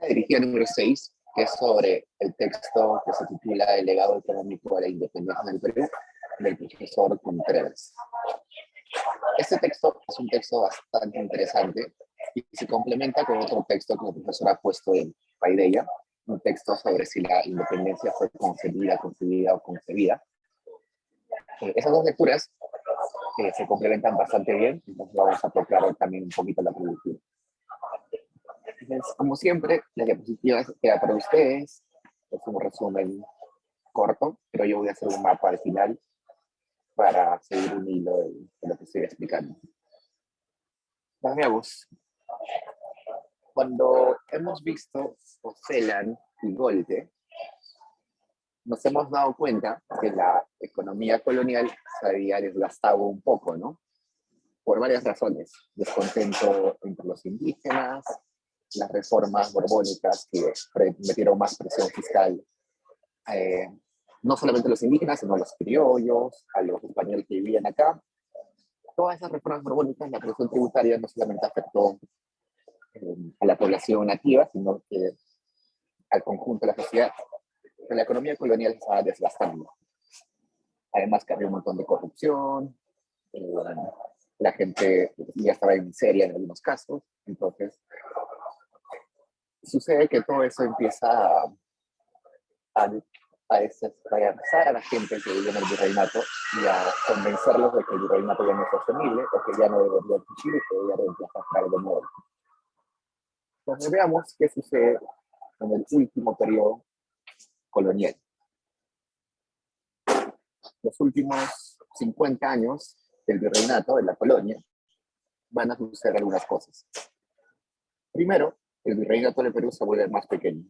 dirigida número 6, que es sobre el texto que se titula El legado económico de la independencia del Perú, del profesor Contreras. Este texto es un texto bastante interesante y se complementa con otro texto que el profesor ha puesto en Paideia, un texto sobre si la independencia fue concebida o concebida. Esas dos lecturas se complementan bastante bien, entonces vamos a tocar también un poquito la producción. Entonces, como siempre, la diapositiva queda para ustedes, es un resumen corto, pero yo voy a hacer un mapa al final para seguir un hilo de lo que estoy explicando. Veamos. Cuando hemos visto Ocelan y Golte, nos hemos dado cuenta que la economía colonial se había desgastado un poco, ¿no? Por varias razones. Descontento entre los indígenas, las reformas borbónicas que metieron más presión fiscal, no solamente a los indígenas, sino a los criollos, a los españoles que vivían acá. Todas esas reformas borbónicas, la presión tributaria no solamente afectó a la población nativa, sino que al conjunto de la sociedad. Pero la economía colonial se estaba desgastando. Además que había un montón de corrupción, la gente ya estaba en miseria en algunos casos, entonces sucede que todo eso empieza a desesperanzar a la gente que vive en el virreinato y a convencerlos de que el virreinato ya no es sostenible o que ya no debería existir y que debería reemplazar de nuevo. Entonces veamos qué sucede en el último periodo colonial. Los últimos 50 años del virreinato, de la colonia, van a suceder algunas cosas. Primero, el virreinato del Perú se vuelve más pequeño.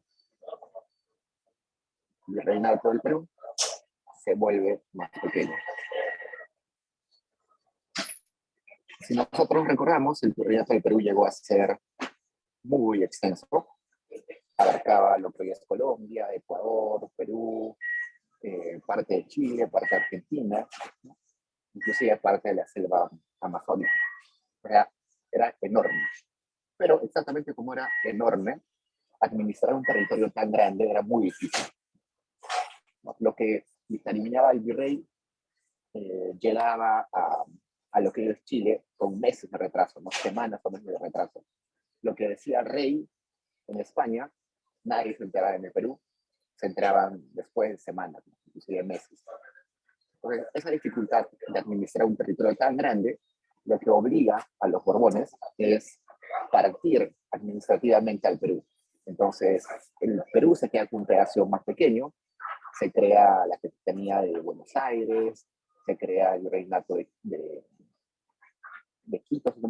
El virreinato del Perú se vuelve más pequeño. Si nosotros recordamos, el virreinato del Perú llegó a ser muy extenso. Abarcaba lo que hoy es Colombia, Ecuador, Perú, parte de Chile, parte de Argentina, ¿no? Inclusive parte de la selva amazónica. Era enorme. Pero exactamente como era enorme, administrar un territorio tan grande era muy difícil. Lo que dictaminaba el virrey llegaba a lo que hoy es Chile con meses de retraso, ¿no? Semanas o meses de retraso. Lo que decía el rey en España, nadie se enteraba en el Perú, se enteraban después de semanas, ¿no? Inclusive meses. Entonces, esa dificultad de administrar un territorio tan grande, lo que obliga a los Borbones es partir administrativamente al Perú. Entonces, el Perú se queda con un pedazo más pequeño, se crea la Capitanía de Buenos Aires, se crea el Reinato de Quito, si no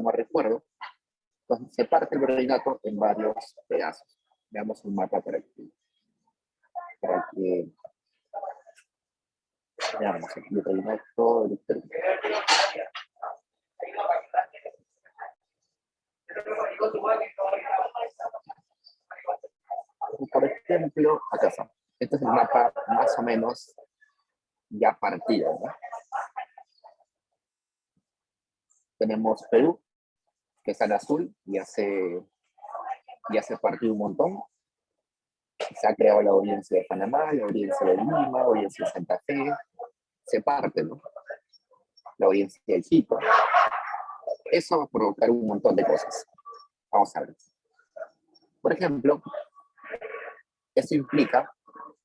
me recuerdo. Entonces, se parte el virreinato en varios pedazos. Veamos un mapa para que veamos el virreinato del Perú. Por ejemplo, acá está. Este es el mapa más o menos ya partido, ¿no? Tenemos Perú, que está en azul, ya se partió un montón. Se ha creado la audiencia de Panamá, la audiencia de Lima, la audiencia de Santa Fe. Se parte, ¿no? La audiencia de Quito. Eso va a provocar un montón de cosas. Vamos a ver. Por ejemplo, eso implica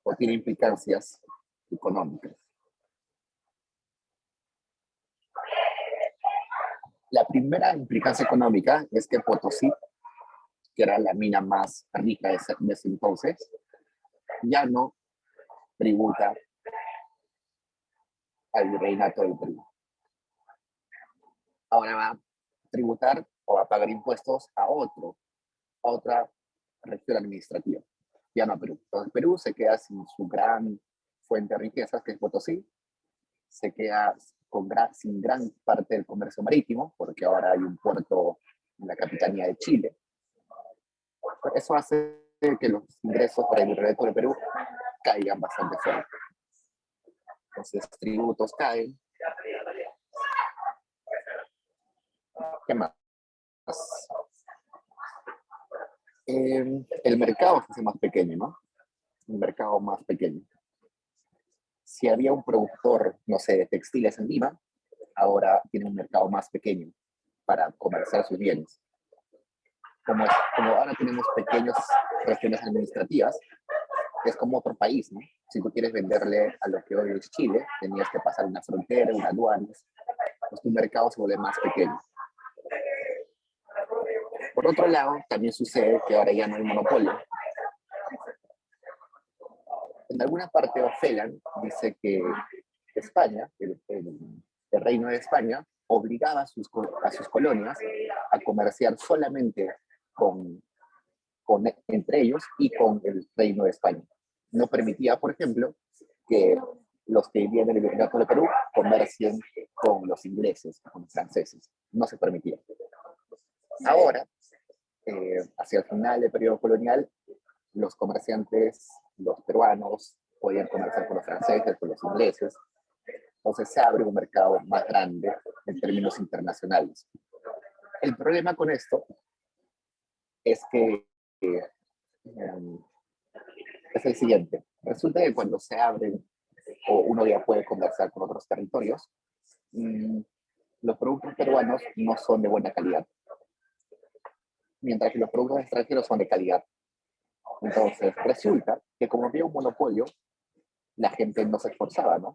o tiene implicancias económicas. La primera implicancia económica es que Potosí, que era la mina más rica de ese entonces, ya no tributa al virreinato del Perú. Ahora va a tributar o a pagar impuestos a otra región administrativa, ya no a Perú. Entonces Perú se queda sin su gran fuente de riquezas, que es Potosí, se queda sin gran parte del comercio marítimo, porque ahora hay un puerto en la capitanía de Chile. Eso hace que los ingresos para el virreinato del Perú caigan bastante fuerte. Entonces, tributos caen. ¿Qué más? El mercado se hace más pequeño, ¿no? Un mercado más pequeño. Si había un productor, no sé, de textiles en Lima, ahora tiene un mercado más pequeño para comerciar sus bienes. Como ahora tenemos pequeñas regiones administrativas, es como otro país, ¿no? Si tú quieres venderle a lo que hoy es Chile, tenías que pasar una frontera, una aduana, pues tu mercado se vuelve más pequeño. Por otro lado, también sucede que ahora ya no hay monopolio. En alguna parte Ofeland dice que España, el Reino de España, obligaba a sus colonias a comerciar solamente entre ellos y con el Reino de España. No permitía, por ejemplo, que los que vivían en el Virreinato de Perú comercien con los ingleses, con los franceses. No se permitía. Ahora, hacia el final del periodo colonial, los comerciantes, los peruanos, podían comerciar con los franceses, con los ingleses. Entonces se abre un mercado más grande en términos internacionales. El problema con esto es que es el siguiente. Resulta que cuando se abren o uno ya puede conversar con otros territorios, los productos peruanos no son de buena calidad, mientras que los productos extranjeros son de calidad. Entonces, resulta que como había un monopolio, la gente no se esforzaba, ¿no?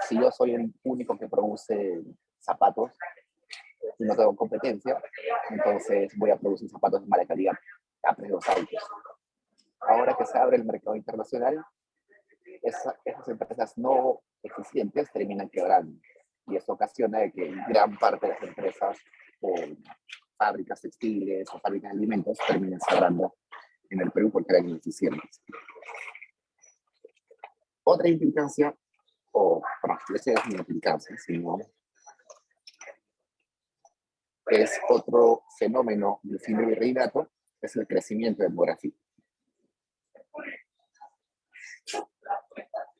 Si yo soy el único que produce zapatos y no tengo competencia, entonces voy a producir zapatos de mala calidad a precios altos. Ahora que se abre el mercado internacional, esas empresas no eficientes terminan quebrando. Y eso ocasiona de que gran parte de las empresas o fábricas textiles o fábricas de alimentos terminen cerrando en el Perú porque eran ineficientes. Otra implicancia, bueno, esa es mi implicancia, sino es otro fenómeno del fin del virreinato, es el crecimiento demográfico.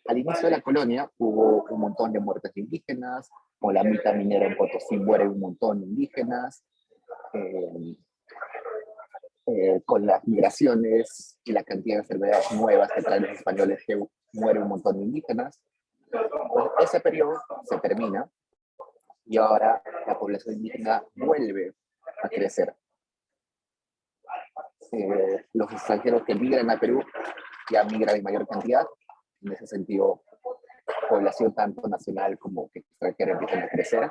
Al inicio de la colonia hubo un montón de muertes de indígenas, con la mitad minera en Potosí muere un montón de indígenas, con las migraciones y la cantidad de enfermedades nuevas que traen los españoles que muere un montón de indígenas. Pues ese periodo se termina y ahora la población indígena vuelve a crecer. Los extranjeros que migran a Perú ya migran en mayor cantidad. En ese sentido, población tanto nacional como que extranjera empiezan a crecer.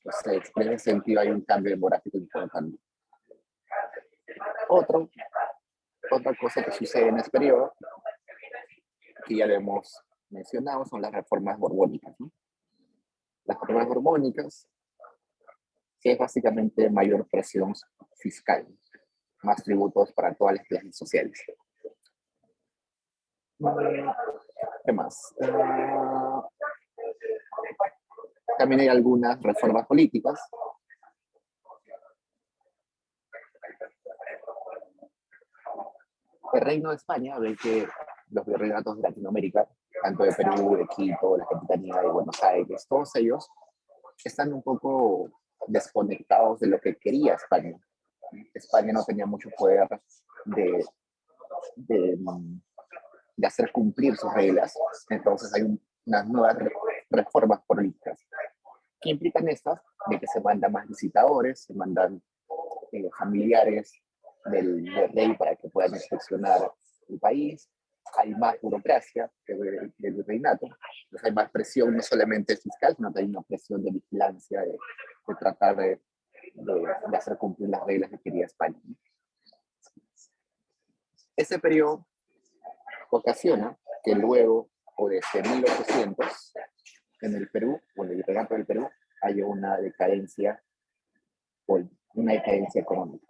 Entonces, en ese sentido hay un cambio demográfico importante. Otra cosa que sucede en este periodo, que ya lo hemos mencionado, son las reformas borbónicas, ¿no? Las reformas borbónicas, que es básicamente mayor presión fiscal, más tributos para todas las clases sociales. ¿Qué más? También hay algunas reformas políticas. El Reino de España ve que los virreinatos de Latinoamérica, tanto de Perú, de Quito, la Capitanía de Buenos Aires, todos ellos están un poco desconectados de lo que quería España. España no tenía mucho poder de, de, de hacer cumplir sus reglas, entonces hay unas nuevas reformas políticas. ¿Qué implican estas? De que se mandan más visitadores, se mandan familiares del rey para que puedan inspeccionar el país, hay más burocracia del virreinato, entonces hay más presión no solamente fiscal, sino también una presión de vigilancia, de tratar de hacer cumplir las reglas que quería España. Ese periodo ocasiona que luego, o desde 1800, en el Perú, o en el virreinato del Perú, hay una decadencia económica.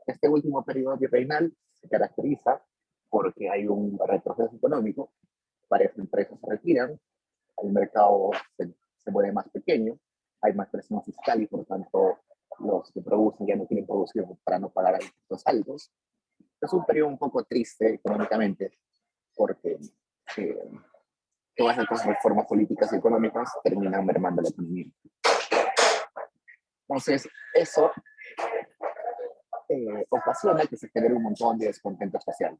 Este último periodo virreinal se caracteriza porque hay un retroceso económico, varias empresas se retiran, el mercado se vuelve más pequeño, hay más presión fiscal y por tanto los que producen ya no quieren producir para no pagar impuestos altos. Es un periodo un poco triste económicamente porque todas estas reformas políticas y económicas terminan mermando la economía. Entonces, eso ocasiona que se genere un montón de descontento social.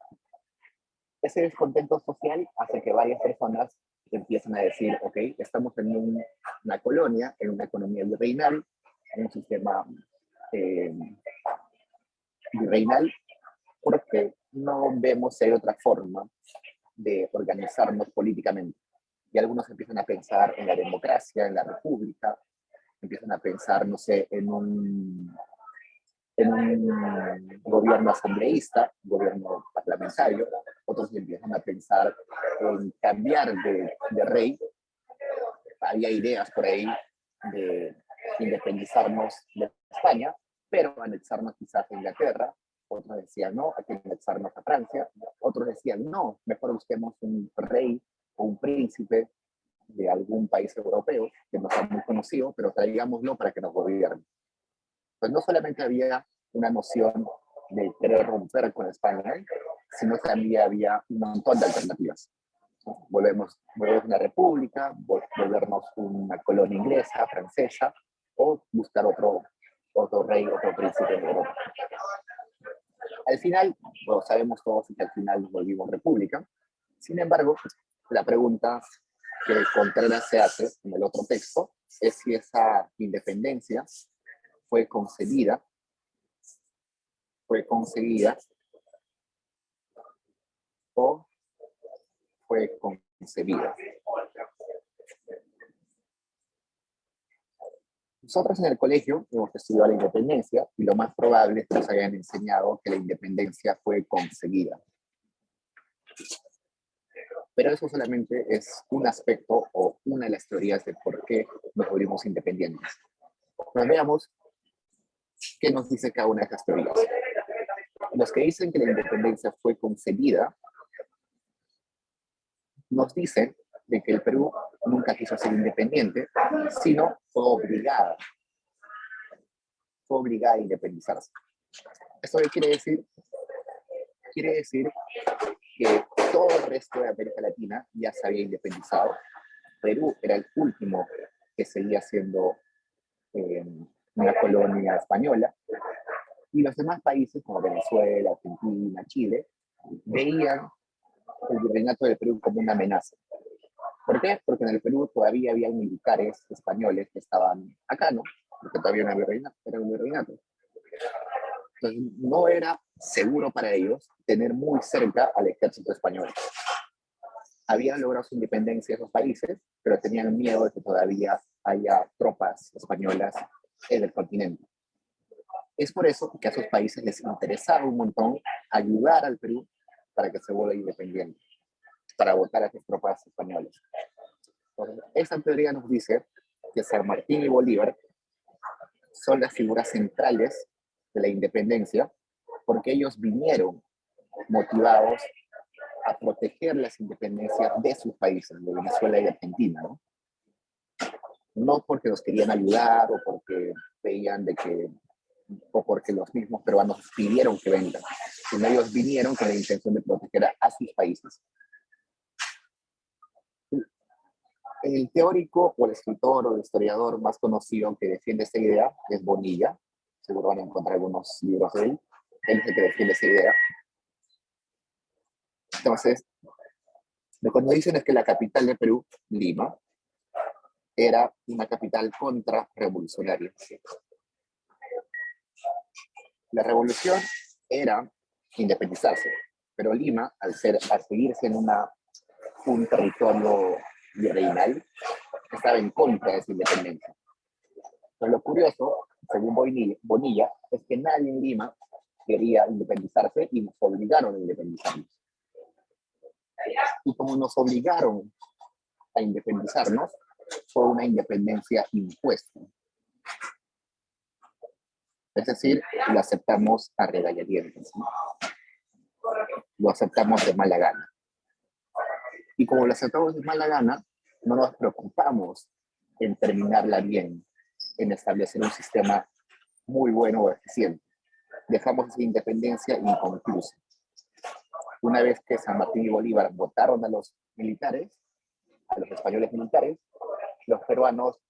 Ese descontento social hace que varias personas empiecen a decir, ok, estamos en una colonia, en una economía virreinal, en un sistema eh, virreinal, porque no vemos si hay otra forma de organizarnos políticamente. Y algunos empiezan a pensar en la democracia, en la república, empiezan a pensar, no sé, en un gobierno asambleísta, gobierno parlamentario, otros empiezan a pensar en cambiar de rey. Había ideas por ahí de independizarnos de España, pero anexarnos quizás a Inglaterra. Otros decían, no, hay que anexarnos a Francia. Otros decían, no, mejor busquemos un rey o un príncipe de algún país europeo que no sea muy conocido, pero traigámoslo para que nos gobierne. Pues no solamente había una noción de querer romper con España, sino también había un montón de alternativas. Volvemos una república, volvernos una colonia inglesa, francesa, o buscar otro rey, otro príncipe en Europa. Al final, bueno, sabemos todos que al final nos volvimos república. Sin embargo, la pregunta que Contreras se hace en el otro texto es si esa independencia fue concedida o fue concebida. Nosotros en el colegio hemos estudiado la independencia y lo más probable es que nos hayan enseñado que la independencia fue conseguida. Pero eso solamente es un aspecto o una de las teorías de por qué nos volvimos independientes. Pues veamos qué nos dice cada una de estas teorías. Los que dicen que la independencia fue concedida nos dicen de que el Perú nunca quiso ser independiente, sino fue obligada a independizarse. ¿Esto qué quiere decir? Quiere decir que todo el resto de América Latina ya se había independizado. Perú era el último que seguía siendo una colonia española, y los demás países como Venezuela, Argentina, Chile, veían el virreinato del Perú como una amenaza. ¿Por qué? Porque en el Perú todavía había militares españoles que estaban acá, ¿no? Porque todavía era un virreinato. Entonces, no era seguro para ellos tener muy cerca al ejército español. Habían logrado su independencia esos países, pero tenían miedo de que todavía haya tropas españolas en el continente. Es por eso que a esos países les interesaba un montón ayudar al Perú para que se vuelva independiente, para votar a sus tropas españolas. Entonces, esta teoría nos dice que San Martín y Bolívar son las figuras centrales de la independencia, porque ellos vinieron motivados a proteger las independencias de sus países, de Venezuela y de Argentina, ¿no? No porque los querían ayudar o porque veían o porque los mismos peruanos pidieron que vengan, sino ellos vinieron con la intención de proteger a sus países. El teórico o el escritor o el historiador más conocido que defiende esta idea es Bonilla. Seguro van a encontrar algunos libros de él. Él es el que defiende esa idea. Entonces, lo que nos dicen es que la capital de Perú, Lima, era una capital contrarrevolucionaria. La revolución era independizarse, pero Lima, al seguir siendo un territorio virreinal, estaba en contra de esa independencia. Pero lo curioso, según Bonilla, es que nadie en Lima quería independizarse y nos obligaron a independizarnos. Y como nos obligaron a independizarnos, fue una independencia impuesta. Es decir, lo aceptamos a regañadientes, ¿no? Lo aceptamos de mala gana. Y como lo aceptamos de mala gana, no nos preocupamos en terminarla bien, en establecer un sistema muy bueno o eficiente. Dejamos esa independencia inconclusa. Una vez que San Martín y Bolívar votaron a los militares, a los españoles militares, los peruanos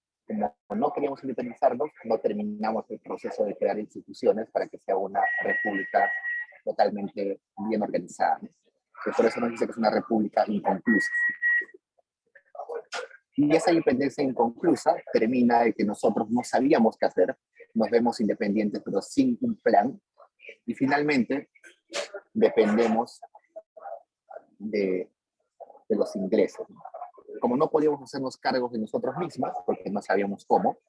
como no queríamos independizarnos, no terminamos el proceso de crear instituciones para que sea una república totalmente bien organizada. Que por eso nos dice que es una república inconclusa. Y esa independencia inconclusa termina de que nosotros no sabíamos qué hacer, nos vemos independientes pero sin un plan, y finalmente dependemos de los ingresos. Como no podíamos hacernos cargos de nosotros mismos, porque no sabíamos cómo,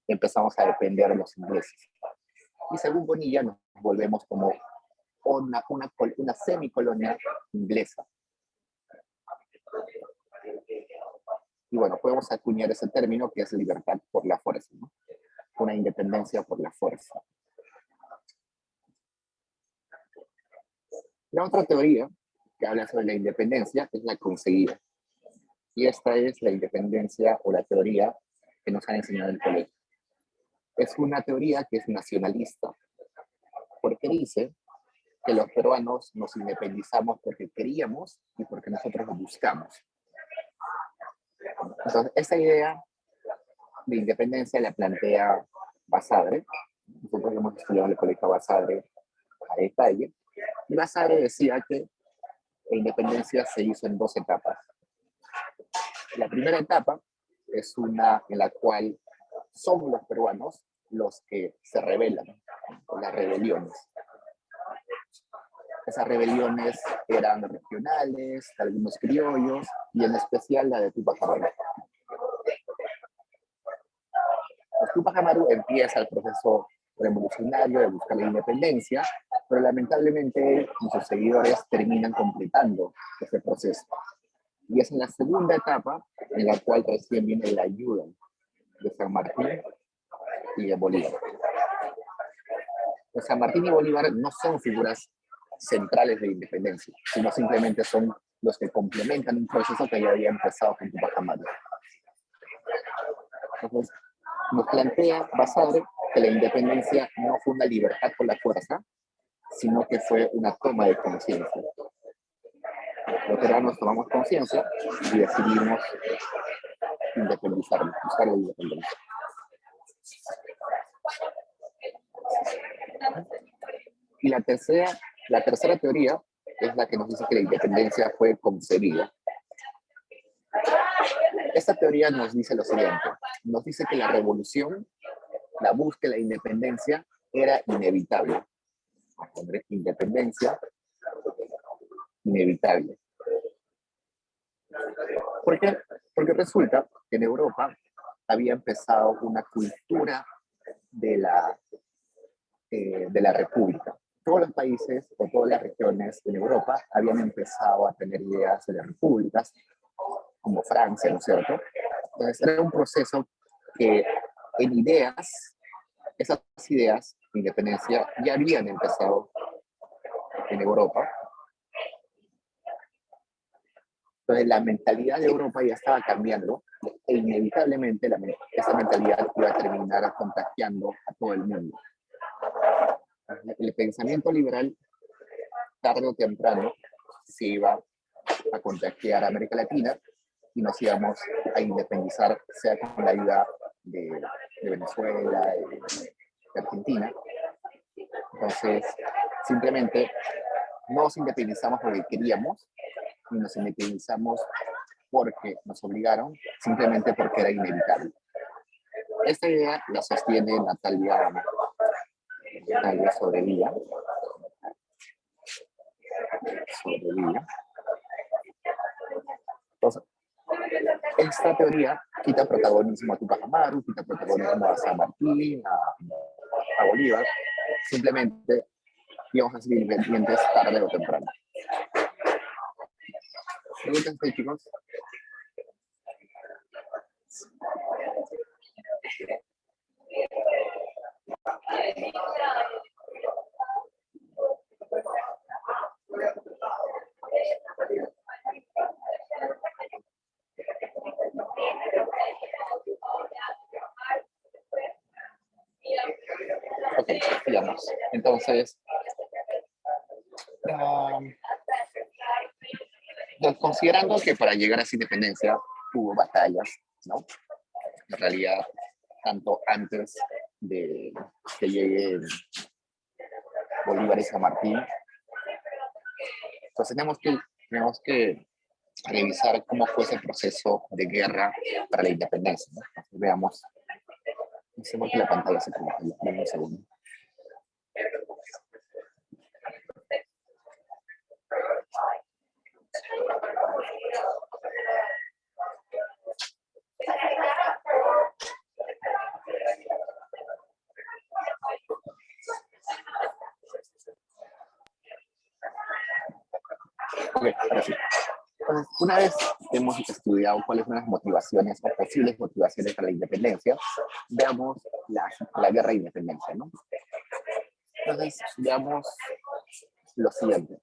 empezamos a depender de los ingresos. Y según Bonilla nos volvemos como una semicolonia inglesa. Y bueno, podemos acuñar ese término que es libertad por la fuerza, ¿no? Una independencia por la fuerza. La otra teoría que habla sobre la independencia es la conseguida. Y esta es la independencia o la teoría que nos han enseñado en el colegio. Es una teoría que es nacionalista, porque dice que los peruanos nos independizamos porque queríamos y porque nosotros lo buscamos. Entonces, esa idea de independencia la plantea Basadre. Nosotros hemos estudiado en el colegio Basadre a detalle. Y Basadre decía que la independencia se hizo en 2 etapas. La primera etapa es una en la cual son los peruanos los que se rebelan, las rebeliones. Esas rebeliones eran regionales, algunos criollos, y en especial la de Tupac Amaru. Pues Tupac Amaru empieza el proceso revolucionario de buscar la independencia, pero lamentablemente sus seguidores terminan completando ese proceso. Y es en la segunda etapa en la cual recién viene la ayuda de San Martín y de Bolívar. Pues San Martín y Bolívar no son figuras centrales de independencia, sino simplemente son los que complementan un proceso que ya había empezado con Tupac Amaru. Entonces, nos plantea Basadre que la independencia no fue una libertad por la fuerza, sino que fue una toma de conciencia. Los peruanos tomamos conciencia y decidimos independizarnos, buscar la independencia. Y la tercera teoría es la que nos dice que la independencia fue concebida. Esta teoría nos dice lo siguiente, nos dice que la revolución, la búsqueda de la independencia era inevitable. Independencia, inevitable. ¿Por qué? Porque resulta que en Europa había empezado una cultura de la república. Todos los países o todas las regiones en Europa habían empezado a tener ideas de las repúblicas, como Francia, ¿no es cierto? Entonces era un proceso que en ideas, esas ideas de independencia ya habían empezado en Europa. Entonces la mentalidad de Europa ya estaba cambiando e inevitablemente esa mentalidad iba a terminar contagiando a todo el mundo. El pensamiento liberal, tarde o temprano, se iba a contagiar a América Latina y nos íbamos a independizar, sea con la ayuda de Venezuela, de Argentina. Entonces, simplemente no nos independizamos porque queríamos, y nos independizamos porque nos obligaron, simplemente porque era inevitable. Esta idea la sostiene Natalia Sobrevilla. Entonces, esta teoría quita protagonismo a Tupac Amaru, quita protagonismo a San Martín, a Bolívar. Simplemente íbamos a ser independientes tarde o temprano. ¿Preguntas, chicos? Ok, sigamos. Entonces, considerando que para llegar a esa independencia hubo batallas, ¿no? En realidad, tanto antes de que llegue Bolívar y San Martín. Entonces tenemos que revisar cómo fue ese proceso de guerra para la independencia, ¿no? Entonces, veamos, hacemos que la pantalla se congele, dame un segundo. Ok, ahora sí. Entonces, una vez hemos estudiado cuáles son las motivaciones o posibles motivaciones para la independencia, veamos la guerra de independencia, ¿no? Entonces, veamos lo siguiente.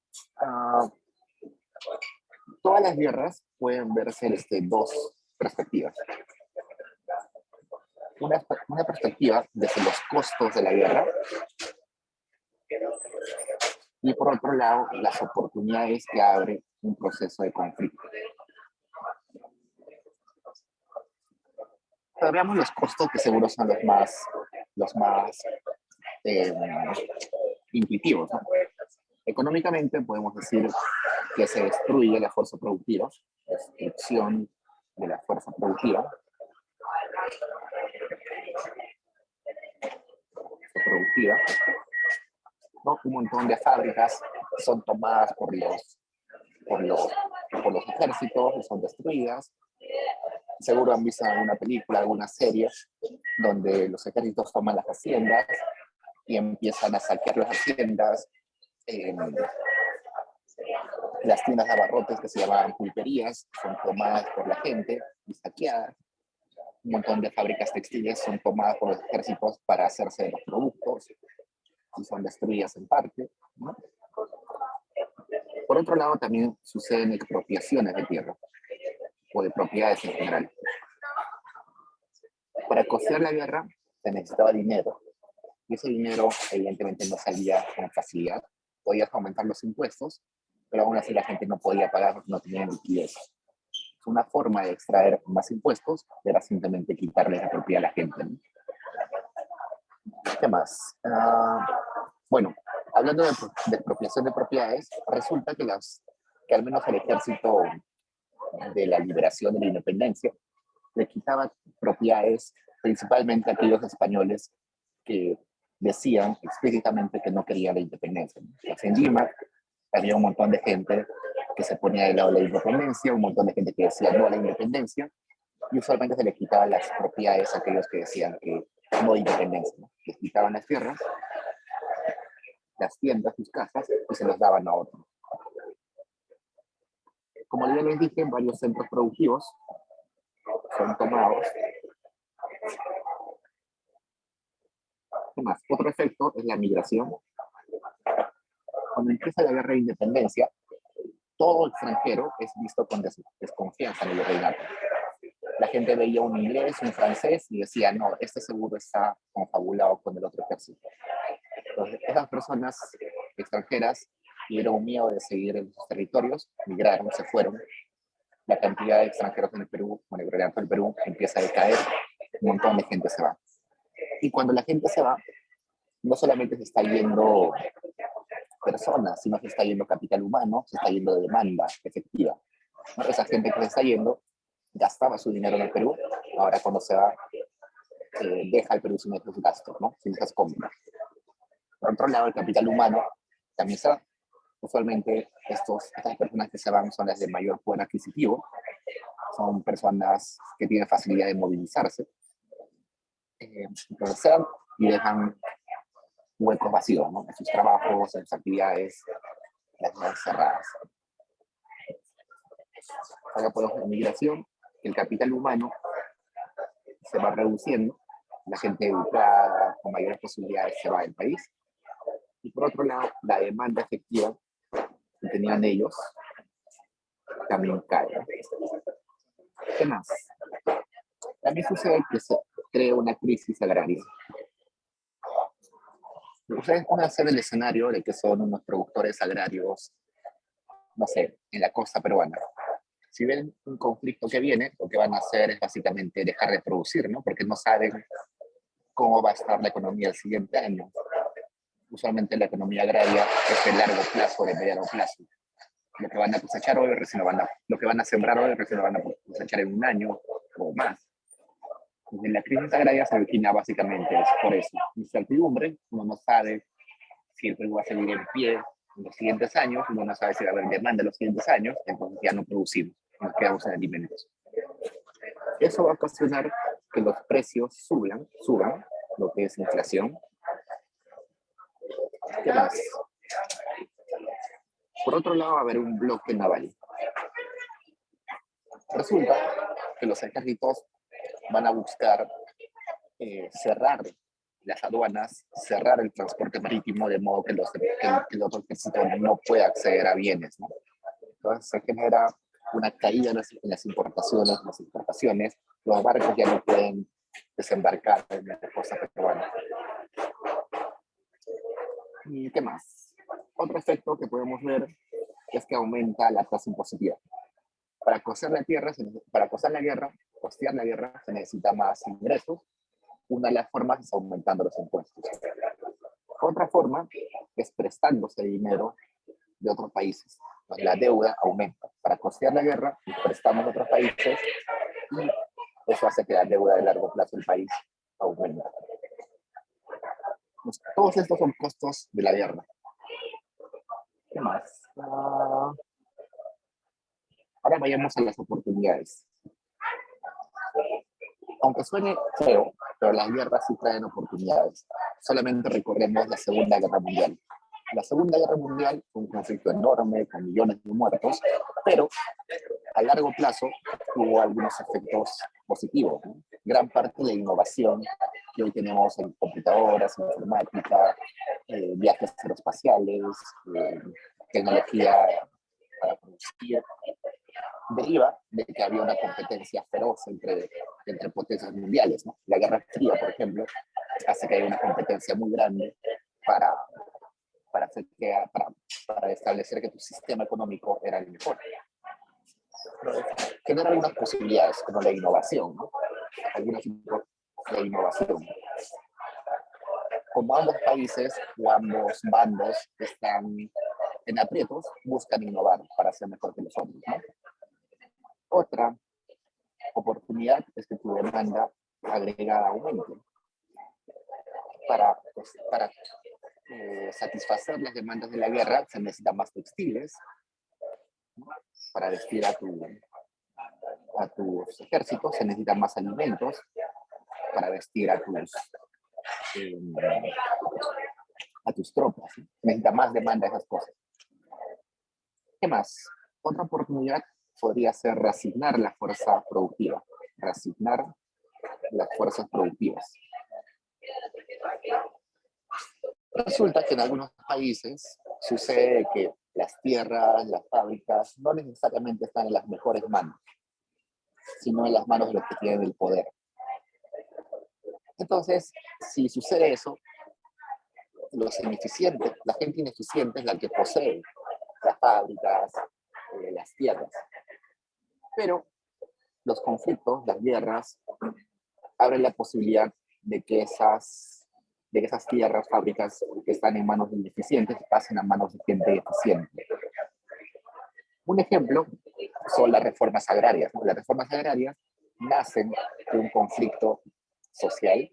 Todas las guerras pueden verse desde dos perspectivas. Una perspectiva desde los costos de la guerra y por otro lado las oportunidades que abre un proceso de conflicto. Pero veamos los costos que seguro son los más eh, intuitivos, ¿no? Económicamente podemos decir que se destruye la fuerza productiva, destrucción de la fuerza productiva, ¿no? Un montón de fábricas son tomadas por los, por los ejércitos y son destruidas. Seguro han visto alguna película, alguna serie, donde los ejércitos toman las haciendas y empiezan a saquear las haciendas. Las tiendas de abarrotes que se llamaban pulperías son tomadas por la gente y saqueadas. Un montón de fábricas textiles son tomadas por los ejércitos para hacerse de los productos y son destruidas en parte, ¿no? Por otro lado, también suceden expropiaciones de tierra o de propiedades en general. Para costear la guerra se necesitaba dinero y ese dinero evidentemente no salía con facilidad. Podías aumentar los impuestos, pero aún así la gente no podía pagar, no tenía liquidez. Una forma de extraer más impuestos era simplemente quitarle la propiedad a la gente, ¿no? ¿Qué más? Bueno, hablando de expropiación de propiedades, resulta que al menos el ejército de la liberación de la independencia le quitaba propiedades principalmente a aquellos españoles que decían explícitamente que no querían la independencia. En Lima había un montón de gente que se ponía del lado de la independencia, un montón de gente que decía no a la independencia, y usualmente se les quitaba las propiedades a aquellos que decían que no hay independencia, ¿no? Les quitaban las tierras, las tiendas, sus casas, y se los daban a otros. Como ya les dije, varios centros productivos son tomados. ¿Qué más? Otro efecto es la migración. Cuando empieza la guerra de independencia, todo extranjero es visto con desconfianza en el virreinato. La gente veía un inglés, un francés y decía, no, este seguro está confabulado con el otro ejército. Entonces, esas personas extranjeras tuvieron miedo de seguir en sus territorios, migraron, se fueron. La cantidad de extranjeros en el Perú, en el virreinato del Perú, empieza a decaer, un montón de gente se va. Y cuando la gente se va, no solamente se está yendo personas, sino se está yendo capital humano, se está yendo demanda efectiva, ¿no? Esa gente que se está yendo gastaba su dinero en el Perú, ahora cuando se va, deja el Perú sin esos gastos, ¿no? Sin esas compras. Por otro lado, el capital humano también se va. Usualmente estas personas que se van son las de mayor poder adquisitivo, son personas que tienen facilidad de movilizarse, entonces se van y dejan huecos vacíos, ¿no? En sus trabajos, en sus actividades, las dejan cerradas. Acá podemos ver la migración, el capital humano se va reduciendo, la gente educada con mayores posibilidades se va del país, y por otro lado, la demanda efectiva que tenían ellos también cae. ¿Qué más? También sucede que se crea una crisis agraria. Ustedes pueden hacer el escenario de que son unos productores agrarios, no sé, en la costa peruana. Si ven un conflicto que viene, lo que van a hacer es básicamente dejar de producir, ¿no? Porque no saben cómo va a estar la economía el siguiente año. Usualmente la economía agraria es de largo plazo, de mediano plazo. Lo que van a cosechar hoy recién lo que van a sembrar hoy recién lo van a cosechar en un año o más. Entonces, la crisis agraria se origina básicamente es por eso. Incertidumbre, uno no sabe si el Perú va a seguir en pie en los siguientes años, uno no sabe si va a haber demanda en los siguientes años, entonces ya no producimos, nos quedamos en alimentos. Eso va a ocasionar que los precios suban, lo que es inflación. ¿Qué más? Por otro lado, va a haber un bloque naval. Resulta que los ejércitos van a buscar cerrar las aduanas, cerrar el transporte marítimo, de modo que el otro ejército no pueda acceder a bienes, ¿no? Entonces se genera una caída en las importaciones, las exportaciones, los barcos ya no pueden desembarcar en la costa peruana. ¿Y qué más? Otro efecto que podemos ver es que aumenta la tasa impositiva. Para costear la guerra, se necesita más ingresos. Una de las formas es aumentando los impuestos. Otra forma es prestándose dinero de otros países. Pues la deuda aumenta. Para costear la guerra, prestamos a otros países y eso hace que la deuda de largo plazo del país aumente. Pues, todos estos son costos de la guerra. ¿Qué más? Ahora vayamos a las oportunidades. Aunque suene feo, pero las guerras sí traen oportunidades. Solamente recordemos la Segunda Guerra Mundial. La Segunda Guerra Mundial fue un conflicto enorme, con millones de muertos, pero a largo plazo tuvo algunos efectos positivos, ¿no? Gran parte de la innovación que hoy tenemos en computadoras, informática, viajes aeroespaciales, tecnología para producir, deriva de que había una competencia feroz entre potencias mundiales, ¿no? La Guerra Fría, por ejemplo, hace que haya una competencia muy grande para, para establecer que tu sistema económico era el mejor. Genera algunas posibilidades, como la innovación, ¿no? Algunos tipos de innovación. Como ambos países o ambos bandos están en aprietos, buscan innovar para ser mejor que los otros, ¿no? Otra oportunidad es que tu demanda agregada aumente. Para satisfacer las demandas de la guerra se necesitan más textiles, ¿no? Para vestir a tus ejércitos se necesitan más alimentos para vestir a tus tropas, ¿sí? Necesita más demanda de esas cosas. ¿Qué más? Otra oportunidad podría ser reasignar la fuerza productiva. Reasignar las fuerzas productivas. Resulta que en algunos países sucede que las tierras, las fábricas, no necesariamente están en las mejores manos, sino en las manos de los que tienen el poder. Entonces, si sucede eso, la gente ineficiente es la que posee las fábricas, las tierras. Pero los conflictos, las guerras, abren la posibilidad de que esas tierras, fábricas que están en manos de ineficientes pasen a manos de gente eficiente. Un ejemplo son las reformas agrarias. Las reformas agrarias nacen de un conflicto social,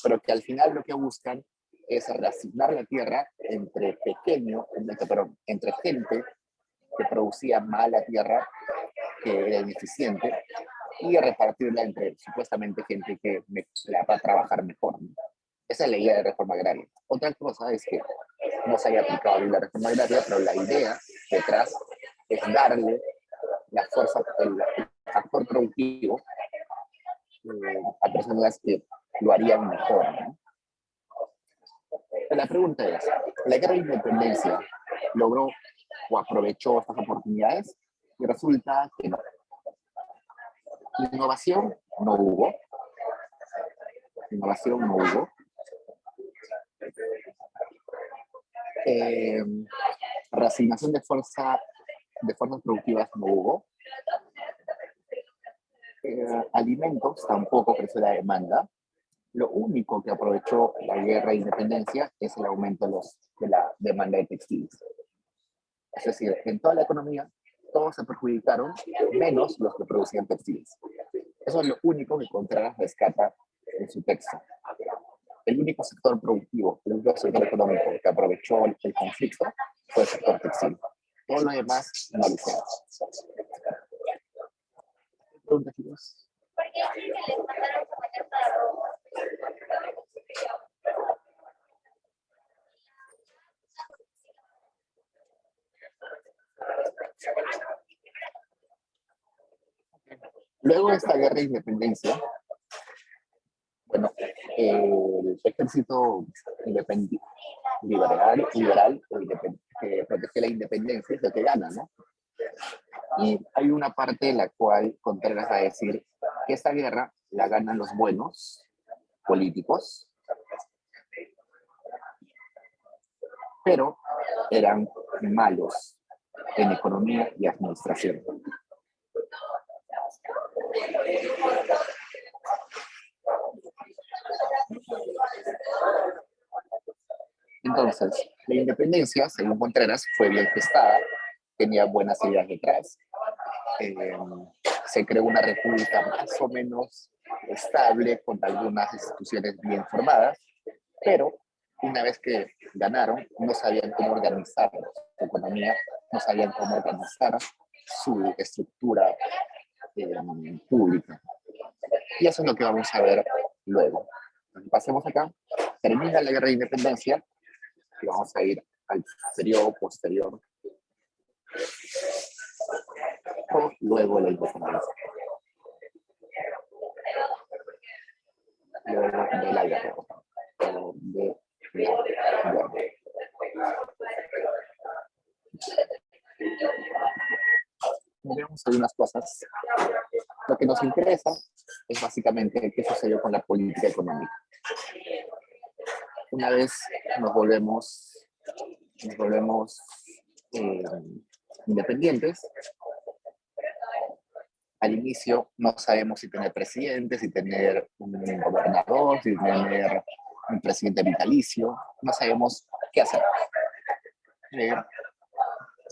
pero que al final lo que buscan es reasignar la tierra entre gente que producía mala tierra, que era ineficiente, y repartirla entre supuestamente gente que la va a trabajar mejor, ¿no? Esa es la idea de reforma agraria. Otra cosa es que no se haya aplicado bien la reforma agraria, pero la idea detrás es darle la fuerza, el factor productivo a personas que lo harían mejor, ¿no? La pregunta es, ¿la guerra de independencia logró o aprovechó estas oportunidades? Y resulta que no. Innovación no hubo. Reasignación de fuerzas productivas no hubo. Alimentos tampoco creció la demanda. Lo único que aprovechó la guerra de independencia es el aumento de la demanda de textiles. Es decir, en toda la economía, todos se perjudicaron, menos los que producían textiles. Eso es lo único que Contreras rescata en su texto. El único sector productivo, el único sector económico que aprovechó el conflicto fue el sector textil. Todo lo demás no lo hicieron. Preguntas, chicos. Luego de esta guerra de independencia, bueno, el ejército liberal que protege la independencia es el que gana, ¿no? Y hay una parte en la cual Contreras va a decir que esta guerra la ganan los buenos políticos, pero eran malos en economía y administración. Entonces, la independencia, según Contreras, fue bien gestada, tenía buenas ideas detrás. Se creó una república más o menos estable, con algunas instituciones bien formadas, pero una vez que ganaron, no sabían cómo organizar su economía, no sabían cómo organizar su estructura pública. Y eso es lo que vamos a ver luego. Entonces, pasemos acá, termina la guerra de independencia, y vamos a ir al periodo posterior, o luego de la independencia. Luego de la guerra. Vemos algunas cosas. Lo que nos interesa es básicamente qué sucedió con la política económica. Una vez nos volvemos independientes, al inicio no sabemos si tener presidente, si tener un gobernador, si tener un presidente vitalicio, no sabemos qué hacer.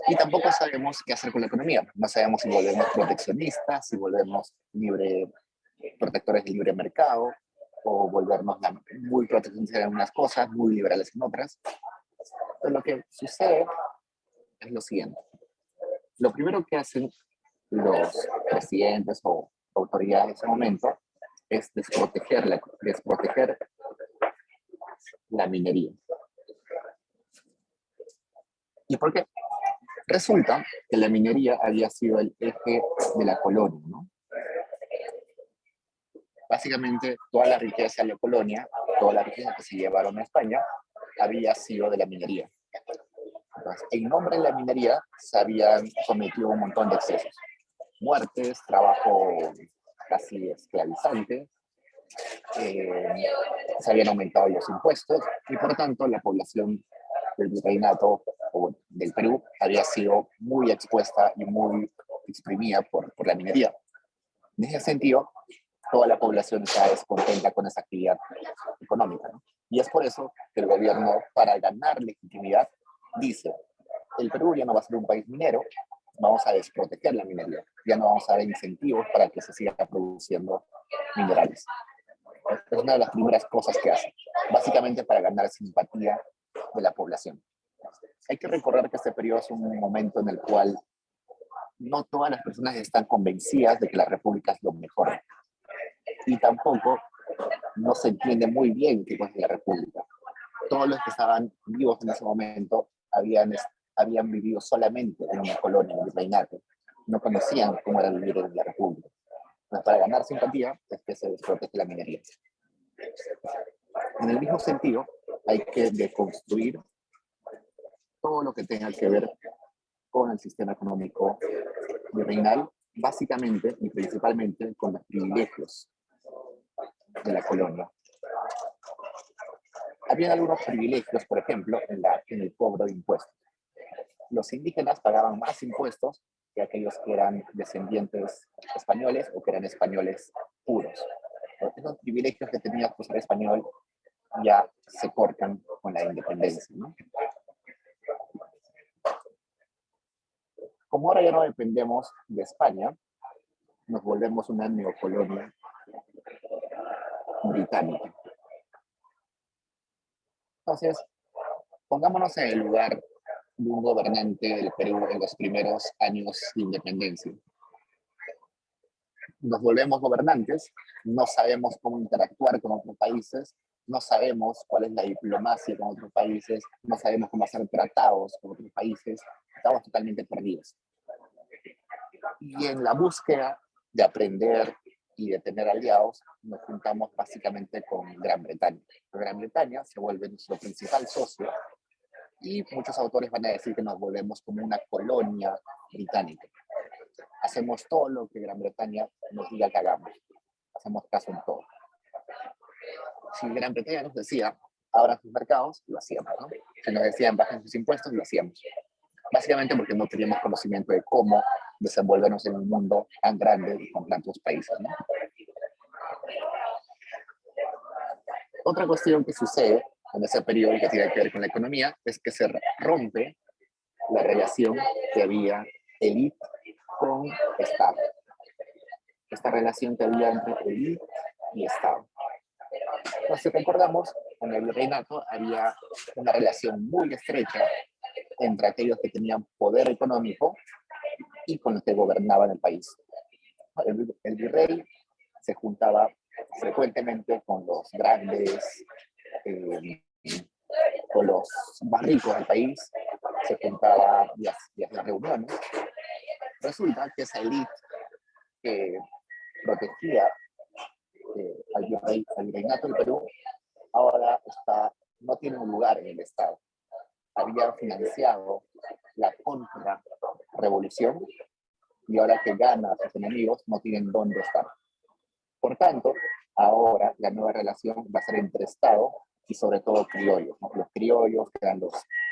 Y tampoco sabemos qué hacer con la economía. No sabemos si volvemos proteccionistas, si volvemos protectores del libre mercado, o volvernos muy proteccionistas en unas cosas, muy liberales en otras. Entonces, lo que sucede es lo siguiente. Lo primero que hacen los presidentes o autoridades de ese momento es desproteger la minería. ¿Y por qué? Resulta que la minería había sido el eje de la colonia, ¿no? Básicamente, toda la riqueza de la colonia, toda la riqueza que se llevaron a España, había sido de la minería. Entonces, en nombre de la minería se habían cometido un montón de excesos. Muertes, trabajo casi esclavizante, se habían aumentado los impuestos y por lo tanto la población del virreinato o del Perú había sido muy expuesta y muy exprimida por la minería. En ese sentido, toda la población está descontenta con esa actividad económica, ¿no? Y es por eso que el gobierno, para ganar legitimidad, dice, el Perú ya no va a ser un país minero, vamos a desproteger la minería, ya no vamos a dar incentivos para que se siga produciendo minerales. Es una de las primeras cosas que hace, básicamente para ganar simpatía de la población. Hay que recordar que este periodo es un momento en el cual no todas las personas están convencidas de que la república es lo mejor. Y tampoco no se entiende muy bien qué es la república. Todos los que estaban vivos en ese momento habían vivido solamente en una colonia, en el virreinato. No conocían cómo era vivir en la república. Entonces, para ganar simpatía es que se desprotege la minería. En el mismo sentido, hay que deconstruir todo lo que tenga que ver con el sistema económico virreinal, básicamente y principalmente con los privilegios de la colonia. Había algunos privilegios, por ejemplo, en el cobro de impuestos. Los indígenas pagaban más impuestos que aquellos que eran descendientes españoles o que eran españoles puros. Eso esos privilegios que tenía por ser español ya se cortan con la independencia, ¿no? Como ahora ya no dependemos de España, nos volvemos una neocolonia británica. Entonces, pongámonos en el lugar de un gobernante del Perú en los primeros años de independencia. Nos volvemos gobernantes, no sabemos cómo interactuar con otros países, no sabemos cuál es la diplomacia con otros países, no sabemos cómo hacer tratados con otros países, estamos totalmente perdidos. Y en la búsqueda de aprender y de tener aliados, nos juntamos básicamente con Gran Bretaña. Gran Bretaña se vuelve nuestro principal socio y muchos autores van a decir que nos volvemos como una colonia británica. Hacemos todo lo que Gran Bretaña nos diga que hagamos. Hacemos caso en todo. Si Gran Bretaña nos decía, abran sus mercados, lo hacíamos, ¿no? Si nos decían, bajen sus impuestos, lo hacíamos. Básicamente porque no teníamos conocimiento de cómo desenvolvernos en un mundo tan grande y con tantos países, ¿no? Otra cuestión que sucede en ese periodo y que tiene que ver con la economía es que se rompe la relación que había élite con Estado. Esta relación que había entre élite y Estado. Entonces, si recordamos, en el virreinato había una relación muy estrecha entre aquellos que tenían poder económico y con los que gobernaban el país. El virrey se juntaba frecuentemente con los grandes, con los más ricos del país, se juntaba y hacía reuniones. Resulta que esa élite que protegía al virreinato del Perú ahora no tiene un lugar en el Estado. Habían financiado la contrarrevolución y ahora que gana a sus enemigos no tienen dónde estar. Por tanto, ahora la nueva relación va a ser entre Estado y sobre todo criollos, ¿no? Los criollos, que eran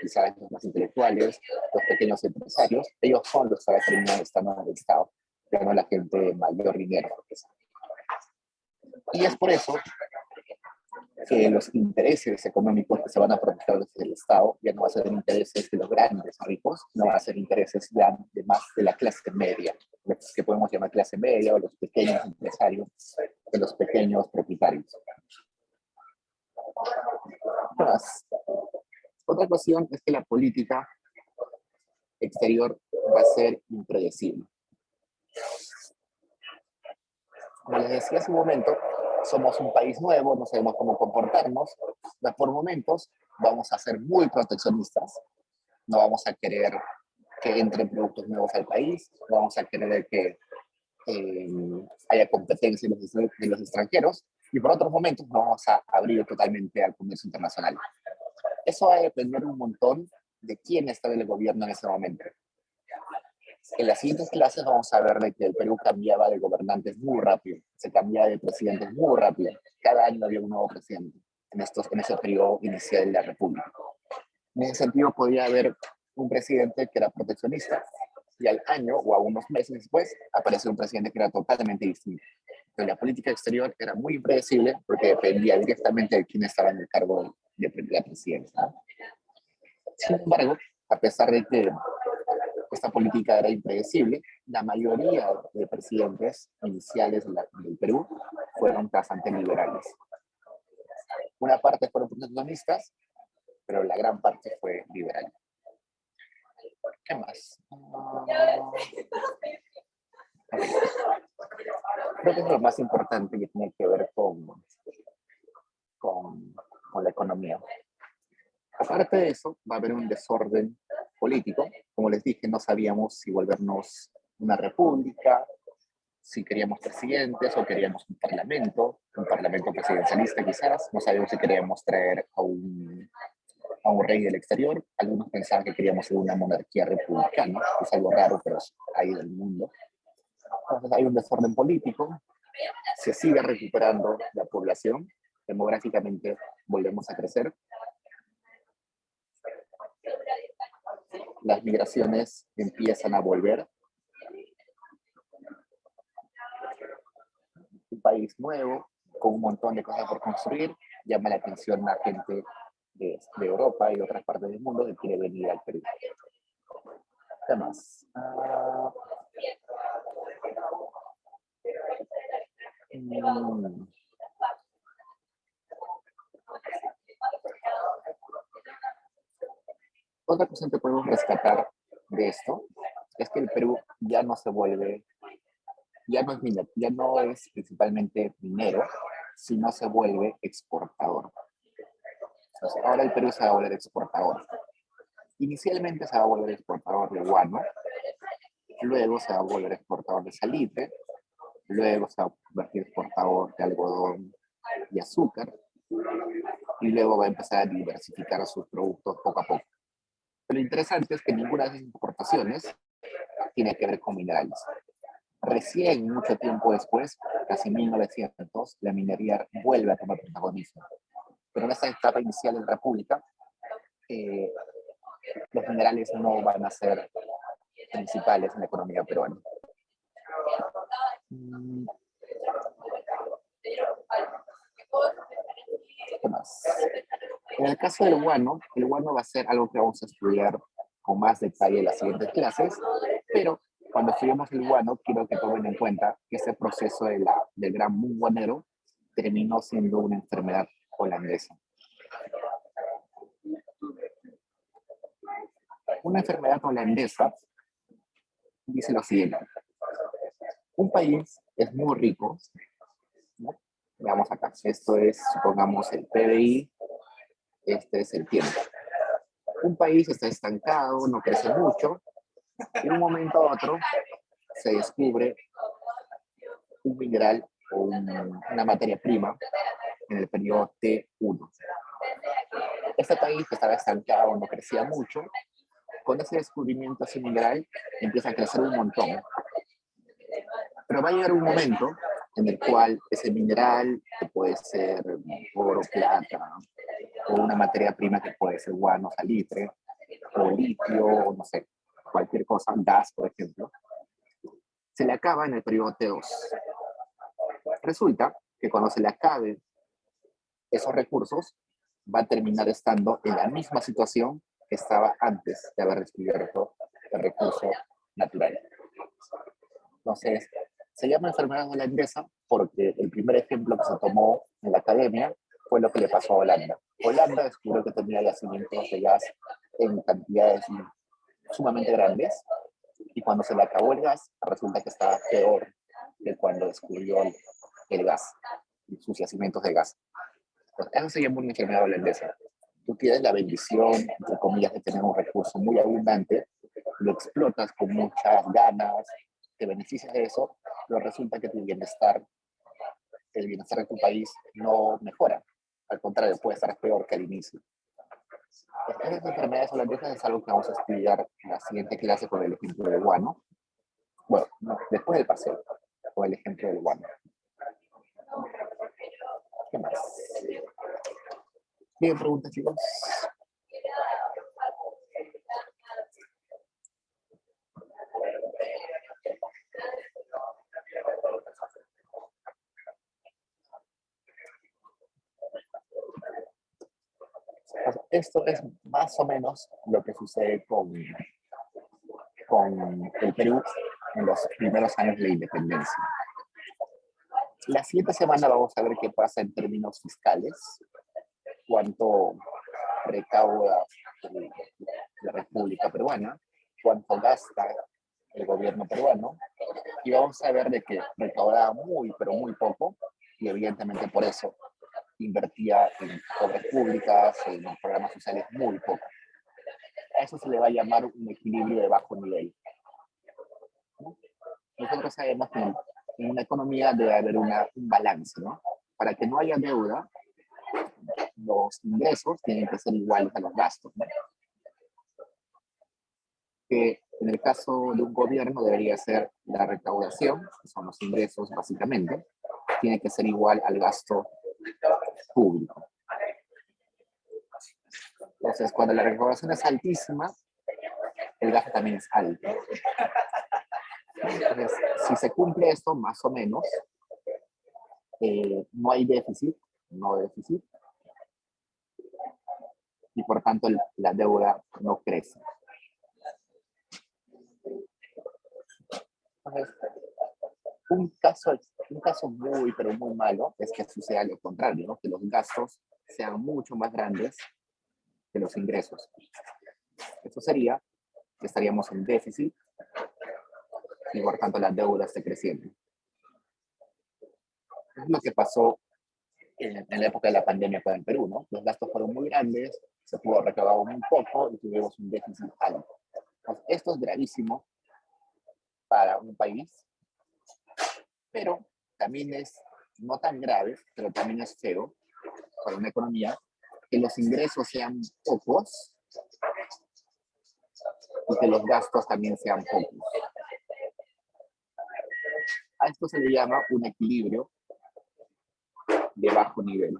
quizás los más intelectuales, los pequeños empresarios, ellos son los que van a terminar estando en el Estado, ya no la gente de mayor dinero. Y es por eso que los intereses económicos que se van a proteger desde el Estado ya no van a ser intereses de los grandes ricos, no van a ser intereses ya de la clase media, que podemos llamar clase media o los pequeños empresarios, de los pequeños propietarios. Más. Otra cuestión es que la política exterior va a ser impredecible. Como les decía hace un momento, somos un país nuevo, no sabemos cómo comportarnos, pero por momentos vamos a ser muy proteccionistas, no vamos a querer que entren productos nuevos al país, no vamos a querer que haya competencia de los extranjeros, y por otros momentos vamos a abrir totalmente al comercio internacional. Eso va a depender un montón de quién está en el gobierno en ese momento. En las siguientes clases vamos a ver de que el Perú cambiaba de gobernantes muy rápido, se cambiaba de presidentes muy rápido. Cada año había un nuevo presidente en ese periodo inicial de la República. En ese sentido, podía haber un presidente que era proteccionista y al año o a unos meses después apareció un presidente que era totalmente distinto. Pero la política exterior era muy impredecible porque dependía directamente de quién estaba en el cargo de la presidencia, ¿no? Sin embargo, a pesar de que esta política era impredecible, la mayoría de presidentes iniciales del Perú fueron bastante liberales. Una parte fueron proteccionistas, pero la gran parte fue liberal. ¿Qué más? Creo que es lo más importante que tiene que ver con la economía. Aparte de eso, va a haber un desorden político. Como les dije, no sabíamos si volvernos una república, si queríamos presidentes o queríamos un parlamento presidencialista quizás. No sabíamos si queríamos traer a un rey del exterior. Algunos pensaban que queríamos ser una monarquía republicana, que es algo raro, pero hay del mundo. Entonces hay un desorden político, se sigue recuperando la población, demográficamente volvemos a crecer. Las migraciones empiezan a volver. Un país nuevo, con un montón de cosas por construir, llama la atención a gente de Europa y de otras partes del mundo que quiere venir al Perú. ¿Qué más? Otra cosa que podemos rescatar de esto es que el Perú ya no se vuelve, ya no es principalmente minero, sino se vuelve exportador. Entonces, ahora el Perú se va a volver exportador. Inicialmente se va a volver exportador de guano, luego se va a volver exportador de salitre, luego se va a convertir exportador de algodón y azúcar, y luego va a empezar a diversificar sus productos poco a poco. Pero lo interesante es que ninguna de esas exportaciones tiene que ver con minerales. Recién, mucho tiempo después, casi 1900, la minería vuelve a tomar protagonismo. Pero en esta etapa inicial de la República, los minerales no van a ser principales en la economía peruana. ¿Qué más? En el caso del guano, el guano va a ser algo que vamos a estudiar con más detalle en las siguientes clases, pero cuando estudiamos el guano, quiero que tomen en cuenta que ese proceso del gran boom guanero terminó siendo una enfermedad holandesa. Una enfermedad holandesa dice lo siguiente: un país es muy rico, ¿no? Veamos acá, esto es, supongamos, el PBI, este es el tiempo. Un país está estancado, no crece mucho, y de un momento a otro se descubre un mineral o una materia prima en el periodo T1. Este país que estaba estancado, no crecía mucho, con ese descubrimiento de ese mineral empieza a crecer un montón. Pero va a llegar un momento en el cual ese mineral, que puede ser oro, plata, o una materia prima que puede ser guano, salitre, o litio, no sé, cualquier cosa, gas, por ejemplo, se le acaba en el periodo T2. Resulta que cuando se le acabe esos recursos, va a terminar estando en la misma situación que estaba antes de haber descubierto el recurso natural. Entonces, se llama enfermedad holandesa porque el primer ejemplo que se tomó en la academia fue lo que le pasó a Holanda. Holanda descubrió que tenía yacimientos de gas en cantidades sumamente grandes, y cuando se le acabó el gas, resulta que estaba peor que cuando descubrió el gas, sus yacimientos de gas. Entonces, eso se llama una enfermedad holandesa. Tú tienes la bendición, entre comillas, de tener un recurso muy abundante, lo explotas con muchas ganas, te beneficias de eso, pero resulta que tu bienestar, el bienestar de tu país no mejora. Al contrario, puede estar peor que al inicio. Estas enfermedades holandesas es algo que vamos a estudiar en la siguiente clase con el ejemplo del guano. Bueno, no, después del paseo, con el ejemplo del guano. ¿Qué más? ¿Tienen preguntas, chicos? Pues esto es más o menos lo que sucede con el Perú en los primeros años de la independencia. La siguiente semana vamos a ver qué pasa en términos fiscales, cuánto recauda la República Peruana, cuánto gasta el gobierno peruano, y vamos a ver de que recaudaba muy, pero muy poco, y evidentemente por eso invertía en obras públicas, en programas sociales muy poco. A eso se le va a llamar un equilibrio de bajo nivel. Nosotros sabemos que en una economía debe haber un balance, ¿no? Para que no haya deuda, los ingresos tienen que ser iguales a los gastos, ¿no? Que en el caso de un gobierno debería ser la recaudación, que son los ingresos básicamente, tiene que ser igual al gasto público. Entonces, cuando la recaudación es altísima, el gasto también es alto. Entonces, si se cumple esto, más o menos, no hay déficit, no déficit, y por tanto la deuda no crece. Entonces, un caso muy, pero muy malo es que suceda lo contrario, ¿no? Que los gastos sean mucho más grandes que los ingresos. Eso sería que estaríamos en déficit y por tanto la deuda esté creciendo. Es lo que pasó en la época de la pandemia para el Perú, ¿no? Los gastos fueron muy grandes, se pudo recaudar muy poco y tuvimos un déficit alto. Entonces, esto es gravísimo para un país, pero también es no tan grave, pero también es feo para una economía que los ingresos sean pocos y que los gastos también sean pocos. A esto se le llama un equilibrio de bajo nivel.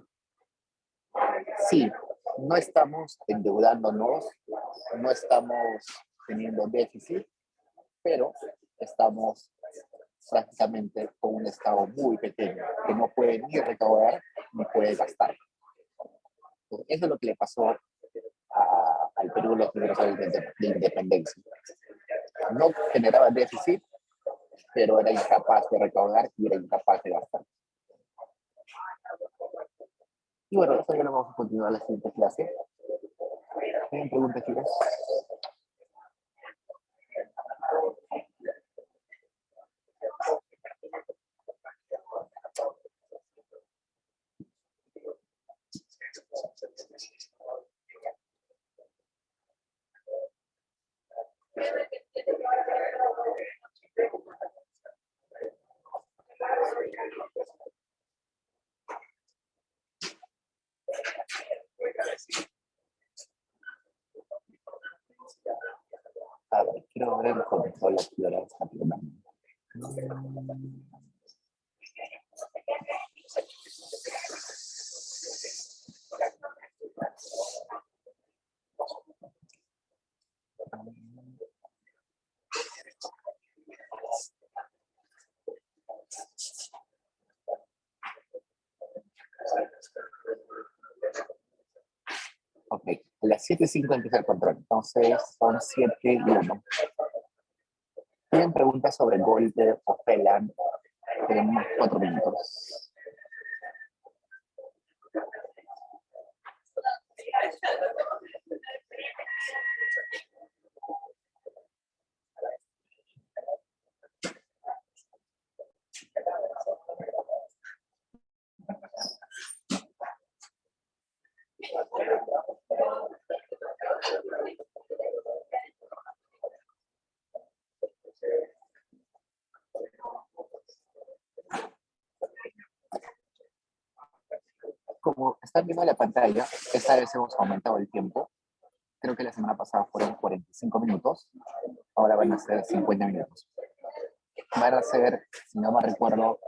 Sí, no estamos endeudándonos, no estamos teniendo déficit, pero estamos prácticamente con un estado muy pequeño, que no puede ni recaudar ni puede gastar. Entonces, eso es lo que le pasó al Perú en los primeros años de independencia. No generaba déficit, pero era incapaz de recaudar y era incapaz de gastar. Y bueno, eso ya lo vamos a continuar en la siguiente clase. ¿Tienen preguntas, chicos? A ver, quiero ver el control aquí de la está programando. Ok, a las 7:05 empieza el control, entonces son 7:01. ¿Tienen preguntas sobre Golder o Pelan? Tenemos 4 minutos. Como están viendo la pantalla, esta vez hemos aumentado el tiempo. Creo que la semana pasada fueron 45 minutos, ahora van a ser 50 minutos. Van a ser, si no me recuerdo,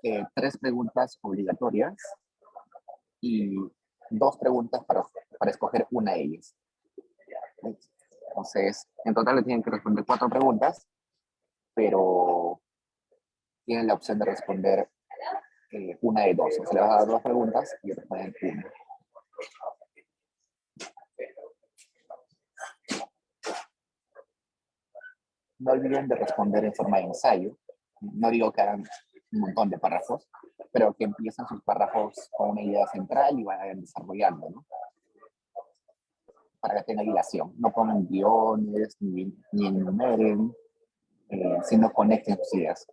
3 preguntas obligatorias y 2 preguntas para escoger una de ellas. Entonces, en total le tienen que responder 4 preguntas, pero tienen la opción de responder una de 2. O sea, le vas a dar 2 preguntas y responden una. No olviden de responder en forma de ensayo. No digo que hagan un montón de párrafos, pero que empiecen sus párrafos con una idea central y vayan desarrollando, ¿no? Para que tenga hilación. No pongan guiones, ni enumeren, sino conecten sus ideas.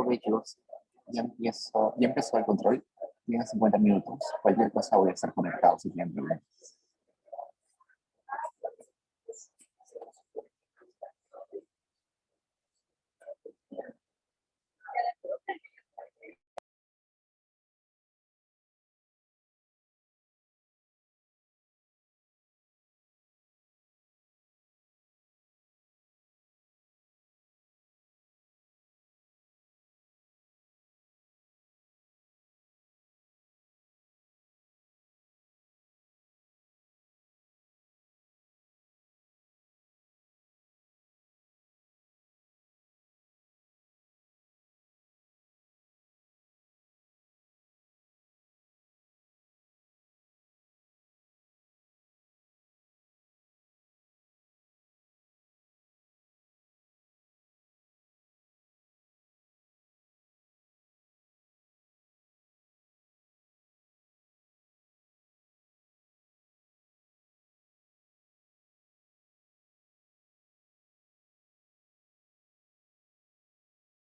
tarde, chicos. Ya empezó el control. Tienen 50 minutos. Cualquier cosa voy a estar conectado si tienen problemas.